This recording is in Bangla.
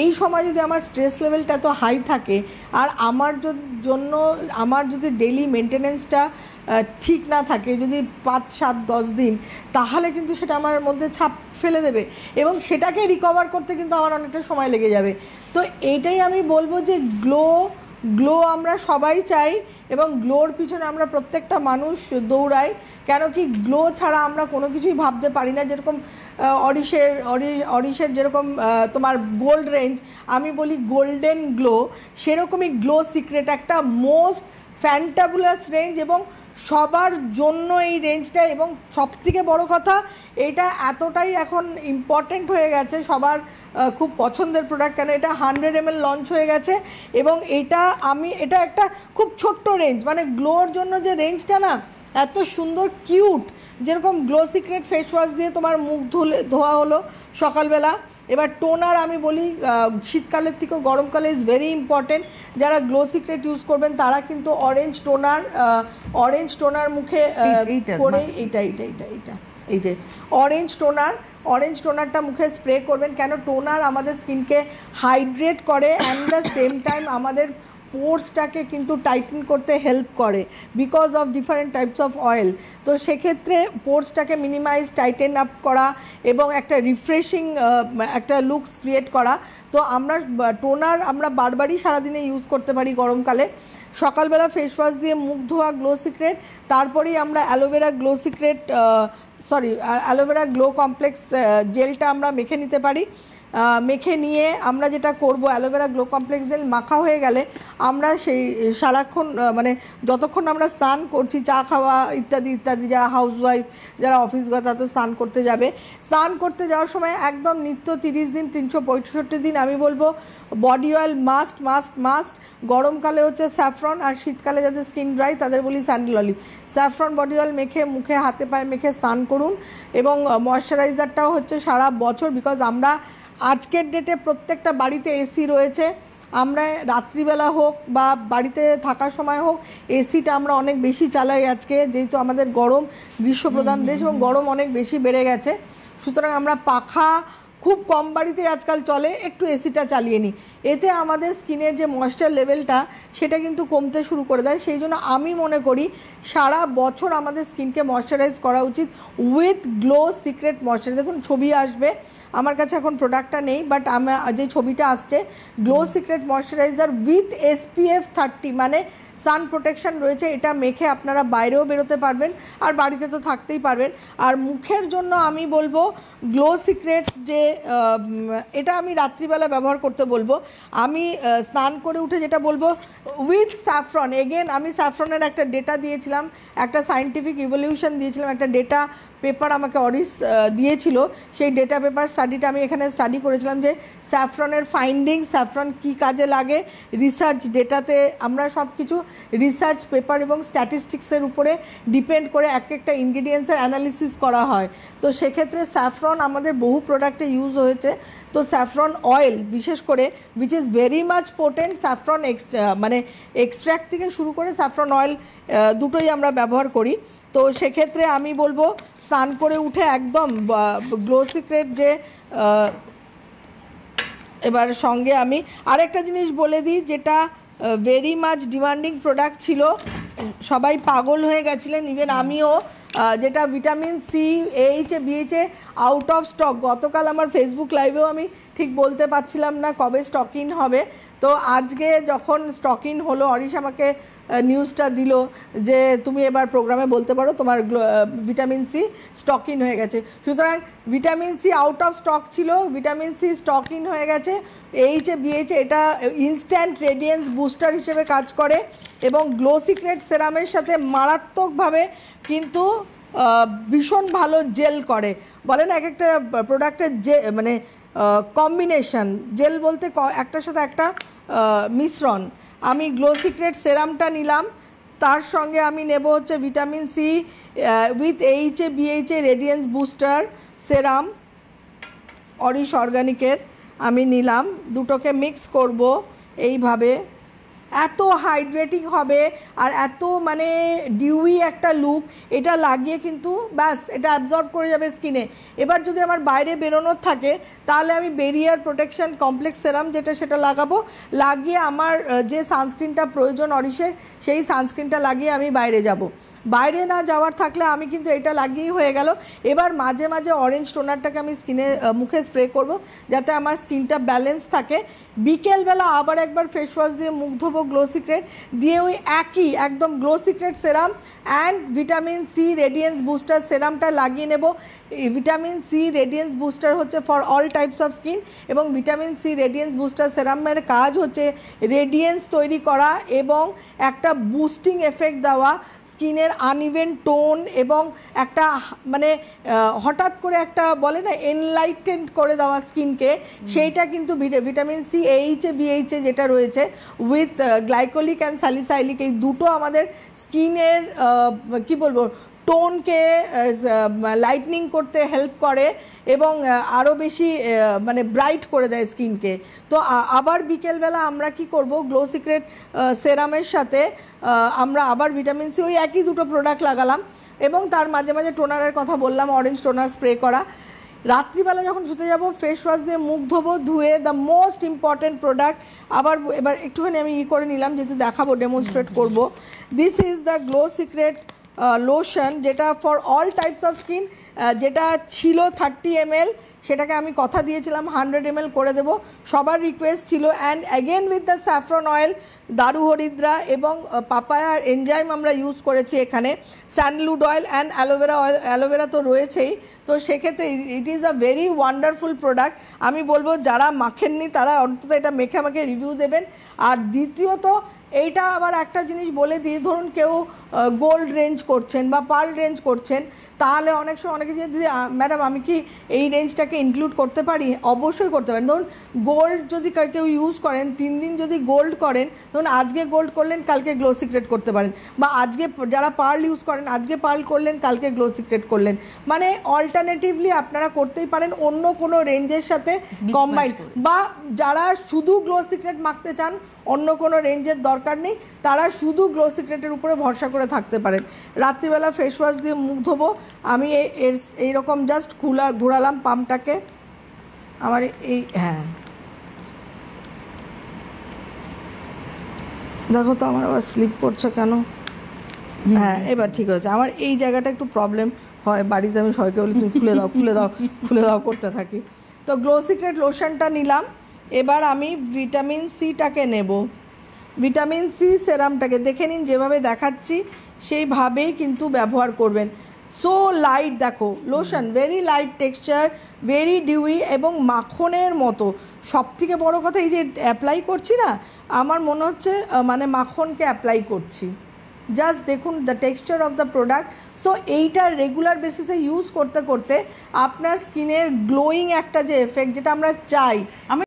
এই সময় যদি আমার স্ট্রেস লেভেলটা এত হাই থাকে আর আমার জন্য আমার যদি ডেইলি মেনটেনেন্সটা ঠিক না থাকে, যদি 5, 7, 10 দিন, তাহলে কিন্তু সেটা আমার মধ্যে ছাপ ফেলে দেবে এবং সেটাকে রিকভার করতে কিন্তু আমার অনেকটা সময় লেগে যাবে। তো এইটাই আমি বলবো যে গ্লো আমরা সবাই চাই এবং গ্লোর পিছনে আমরা প্রত্যেকটা মানুষ দৌড়াই। কেন কি গ্লো ছাড়া আমরা কোনো কিছুই ভাবতে পারি না। যেরকম অরিশের যেরকম তোমার গোল্ড রেঞ্জ, আমি বলি গোল্ডেন গ্লো, সেরকমই গ্লো সিক্রেট একটা মোস্ট ফ্যান্টাবুলাস রেঞ্জ এবং সবার জন্য এই রেঞ্জটা। এবং সবথেকে বড় কথা, এটা এতটাই এখন ইম্পর্ট্যান্ট হয়ে গেছে, সবার খুব পছন্দের প্রোডাক্ট। কেন এটা 100 ml লঞ্চ হয়ে গেছে এবং এটা একটা খুব ছোট্ট রেঞ্জ, মানে গ্লোর জন্য যে রেঞ্জটা না এত সুন্দর কিউট। যেরকম গ্লো সিক্রেট ফেস ওয়াশ দিয়ে তোমার মুখ ধোয়া হলো সকালবেলা। এবার টোনার আমি বলি শীতকালের থেকেও গরমকালে ইজ ভেরি ইম্পর্টেন্ট। যারা গ্লো সিক্রেট ইউজ করবেন তারা কিন্তু অরেঞ্জ টোনার মুখে করে এইটা এই যে অরেঞ্জ টোনারটা মুখে স্প্রে করবেন। কেন টোনার আমাদের স্কিনকে হাইড্রেট করে অ্যান্ড দ্য সেম টাইম আমাদের পোর্সটাকে কিন্তু টাইটেন করতে হেল্প করে because of different types of oil. তো সেক্ষেত্রে পোর্সটাকে মিনিমাইজ, টাইটেন আপ করা এবং একটা রিফ্রেশিং একটা লুকস ক্রিয়েট করা। তো টোনার আমরা বারবারই সারাদিনে ইউজ করতে পারি গরমকালে। সকালবেলা ফেস ওয়াশ দিয়ে মুখ ধোয়া গ্লো সিক্রেট, তারপরেই আমরা অ্যালোভেরা গ্লো কমপ্লেক্স জেলটা আমরা মেখে নিতে পারি। মেখে নিয়ে আমরা যেটা করব, অ্যালোভেরা গ্লো কমপ্লেক্স জেল মাখা হয়ে গেলে আমরা সেই সারাক্ষণ মানে যতক্ষণ আমরা স্নান করছি, চা খাওয়া ইত্যাদি, যারা হাউসওয়াইফ, যারা অফিস গত, তো স্নান করতে যাবে, স্নান করতে যাওয়ার সময় একদম নিত্য 30 দিন 365 দিন আমি বলবো বডি অয়েল মাস্ট। গরমকালে হচ্ছে স্যাফরন, আর শীতকালে যাদের স্কিন ড্রাই তাদের বলি sandal olive. Saffron body oil মেখে মুখে হাতে পায়ে মেখে স্নান করুন। এবং ময়শ্চারাইজারটাও হচ্ছে সারা বছর, বিকজ আমরা আজকের ডেটে প্রত্যেকটা বাড়িতে এসি রয়েছে। আমরা রাত্রিবেলা হোক বা বাড়িতে থাকার সময় হোক, এসিটা আমরা অনেক বেশি চালাই আজকে, যেহেতু আমাদের গ্রীষ্মপ্রধান দেশ এবং গরম অনেক বেশি বেড়ে গেছে। সুতরাং আমরা পাখা খুব কম বাড়িতে আজকাল চলে, একটু এসিটা চালিয়ে নিই। এতে আমাদের স্কিনের যে ময়েশ্চার লেভেলটা সেটা কিন্তু কমতে শুরু করে দেয়। সেই জন্য আমি মনে করি সারা বছর আমাদের স্কিনকে ময়েশ্চারাইজ করা উচিত উইথ গ্লো সিক্রেট ময়েশ্চার। দেখুন ছবি আসবে, আমার কাছে এখন প্রোডাক্টটা নেই, বাট যে ছবিটা আসছে glow secret moisturiser with SPF 30, মানে সান প্রোটেকশন রয়েছে। এটা মেখে আপনারা বাইরেও বেরোতে পারবেন আর বাড়িতে তো থাকতেই পারবেন। আর মুখের জন্য আমি বলবো গ্লো সিক্রেট যে এটা আমি রাত্রিবেলা ব্যবহার করতে বলবো। আমি স্নান করে উঠে যেটা বলবো উইথ স্যাফরন, এগেন আমি স্যাফরনের একটা ডেটা দিয়েছিলাম, একটা সায়েন্টিফিক ইভলিউশন দিয়েছিলাম, একটা ডেটা পেপার আমাকে অরিশ দিয়েছিল। সেই ডেটা পেপার স্টাডিটা আমি এখানে স্টাডি করেছিলাম যে স্যাফরনের ফাইন্ডিংস, স্যাফরন কী কাজে লাগে, রিসার্চ ডেটাতে আমরা সব কিছু রিসার্চ পেপার এবং স্ট্যাটিস্টিক্সের উপরে ডিপেন্ড করে একটা ইনগ্রিডিয়েন্টসের অ্যানালিসিস করা হয়। তো সেক্ষেত্রে স্যাফরন আমাদের বহু প্রোডাক্টে ইউজ হয়েছে। তো স্যাফরন অয়েল বিশেষ করে which is very much potent, saffron মানে এক্সট্র্যাক্ট থেকে শুরু করে স্যাফরন অয়েল দুটোই আমরা ব্যবহার করি। তো সেক্ষেত্রে আমি বলবো স্নান করে উঠে একদম গ্লো সিক্রেট যে এবার সঙ্গে আমি আরেকটা জিনিস বলে দিই, যেটা ভেরি মাচ ডিমান্ডিং প্রোডাক্ট ছিল, সবাই পাগল হয়ে গেছিলেন, ইভেন আমিও, যেটা vitamin C BH out of stock. গতকাল আমার ফেসবুক লাইভেও আমি ঠিক বলতে পারছিলাম না কবে স্টক ইন হবে। তো আজকে যখন স্টক ইন হলো, অরিশ আমাকে নিউজটা দিল যে তুমি এবার প্রোগ্রামে বলতে পারো তোমার ভিটামিন সি স্টক ইন হয়ে গেছে। সুতরাং vitamin C out of stock ছিল, ভিটামিন সি স্টক ইন হয়ে গেছে। BH এটা ইনস্ট্যান্ট রেডিয়েন্স বুস্টার হিসেবে কাজ করে এবং গ্লো সিক্রেট সেরামের সাথে মারাত্মকভাবে কিন্তু ভীষণ ভালো জেল করে। বলেন এক একটা প্রোডাক্টের যে মানে কম্বিনেশন, জেল বলতে একটার সাথে একটা মিশ্রণ। আমি গ্লো সিক্রেট সেরামটা নিলাম, তার সঙ্গে আমি নেব হচ্ছে vitamin C with BH radiance booster serum অরিশ অর্গানিকের আমি নিলাম। দুটোকে মিক্স করব এইভাবে, এত হাইড্রেটিং হবে আর এত মানে ডিউই একটা লুক, এটা লাগিয়ে কিন্তু ব্যাস এটা অ্যাবজর্ব করে যাবে স্কিনে। এবার যদি আমার বাইরে বেরোনোর থাকে তাহলে আমি বেরিয়ার প্রোটেকশন কমপ্লেক্স সেরাম যেটা সেটা লাগাবো, লাগিয়ে আমার যে সানস্ক্রিনটা প্রয়োজন অরিশের সেই সানস্ক্রিনটা লাগিয়ে আমি বাইরে যাব। বাইরে না যাওয়ার থাকলে আমি কিন্তু এটা লাগিয়েই হয়ে গেল। এবার মাঝে মাঝে অরেঞ্জ টোনারটাকে আমি স্কিনে মুখে স্প্রে করব যাতে আমার স্কিনটা ব্যালেন্স থাকে। বিকেলবেলা আবার একবার ফেস ওয়াশ দিয়ে মুখ ধোবো গ্লো সিক্রেট দিয়ে, ওই একই একদম glow secret serum and vitamin C radiance booster সেরামটা লাগিয়ে নেব। ভিটামিন সি রেডিয়েন্স বুস্টার হচ্ছে for all types of skin, এবং ভিটামিন সি রেডিয়েন্স বুস্টার সেরামের কাজ হচ্ছে রেডিয়েন্স তৈরি করা এবং একটা বুস্টিং এফেক্ট দেওয়া, স্কিনের আনইভেন টোন এবং একটা মানে হঠাৎ করে একটা বলে না এনলাইটেন্ড করে দেওয়া স্কিনকে, সেইটা কিন্তু ভিটামিন সি এইচে বিএইচে যেটা রয়েছে উইথ গ্লাইকোলিক অ্যান্ড স্যালিসাইলিক, এই দুটো আমাদের স্কিনের কি বলবো টোনকে লাইটনিং করতে হেল্প করে এবং আরও বেশি মানে ব্রাইট করে দেয় স্কিনকে। তো আবার বিকেলবেলা আমরা কি করব, গ্লো সিক্রেট সেরামের সাথে আমরা আবার ভিটামিন সি ওই একই দুটো প্রোডাক্ট লাগালাম এবং তার মাঝে মাঝে টোনারের কথা বললাম, অরেঞ্জ টোনার স্প্রে করা। রাত্রিবেলা যখন শুতে যাব ফেস ওয়াশ দিয়ে মুখ ধোবো, ধুয়ে দ্য মোস্ট ইম্পর্টেন্ট প্রোডাক্ট আবার এবার একটুখানি আমি করে নিলাম যেহেতু দেখাবো, ডেমনস্ট্রেট করব। This is the glow secret lotion যেটা for all types of skin, যেটা ছিল 30 ml, সেটাকে আমি কথা দিয়েছিলাম 100 ml করে দেব, সবার রিকোয়েস্ট ছিল। And again with the saffron oil, দারু হরিদ্রা এবং পাপায়া এনজাইম আমরা ইউজ করেছি এখানে, sandalwood oil and aloe vera oil, aloe vera তো রয়েছেই। তো সেক্ষেত্রে it is a very wonderful product. আমি বলবো যারা মাখেননি তারা অন্তত এটা মেখে আমাকে রিভিউ দেবেন। আর দ্বিতীয়ত এইটা আবার একটা জিনিস বলে দিই, ধরুন কেউ গোল্ড রেঞ্জ করছেন বা পার্ল রেঞ্জ করছেন, তাহলে অনেক সময় অনেকে যে দিদি ম্যাডাম আমি কি এই রেঞ্জটাকে ইনক্লুড করতে পারি? অবশ্যই করতে পারেন। ধরুন গোল্ড যদি কেউ ইউজ করেন, 3 দিন যদি গোল্ড করেন, ধরুন আজকে গোল্ড করলেন কালকে গ্লো সিক্রেট করতে পারেন, বা আজকে যারা পার্ল ইউজ করেন আজকে পার্ল করলেন কালকে গ্লো সিক্রেট করলেন, মানে অল্টারনেটিভলি আপনারা করতেই পারেন অন্য কোনো রেঞ্জের সাথে কম্বাইন্ড। বা যারা শুধু গ্লো সিক্রেট মাখতে চান, অন্য কোনো রেঞ্জের দরকার নেই, তারা শুধু গ্লো সিক্রেটের উপরে ভরসা করে থাকতে পারেন। রাত্রিবেলা ফেস ওয়াশ দিয়ে মুখ ধোবো, আমি এইরকম জাস্ট ঘোরালাম পাম্পটাকে আমার এই, হ্যাঁ দেখো তো আমার আবার স্লিপ করছে কেন, হ্যাঁ এবার ঠিক আছে। আমার এই জায়গাটা একটু প্রবলেম হয়, বাড়িতে আমি সবাইকে বলি তুমি খুলে দাও খুলে দাও খুলে দাও করতে থাকি। তো গ্লো সিক্রেট লোশনটা নিলাম, এবার আমি ভিটামিন সিটাকে নেব। ভিটামিন সি সেরামটাকে দেখে নিন যেভাবে দেখাচ্ছি সেইভাবেই কিন্তু ব্যবহার করবেন। সো লাইট, দেখো lotion very light texture, very dewy এবং মাখনের মতো। সব থেকে বড়ো কথা এই যে অ্যাপ্লাই করছি না, আমার মনে হচ্ছে মানে মাখনকে অ্যাপ্লাই করছি। জাস্ট দেখুন the texture of the product. So এইটা রেগুলার বেসিসে ইউজ করতে করতে আপনার স্কিনের গ্লোয়িং একটা যে এফেক্ট যেটা আমরা চাই,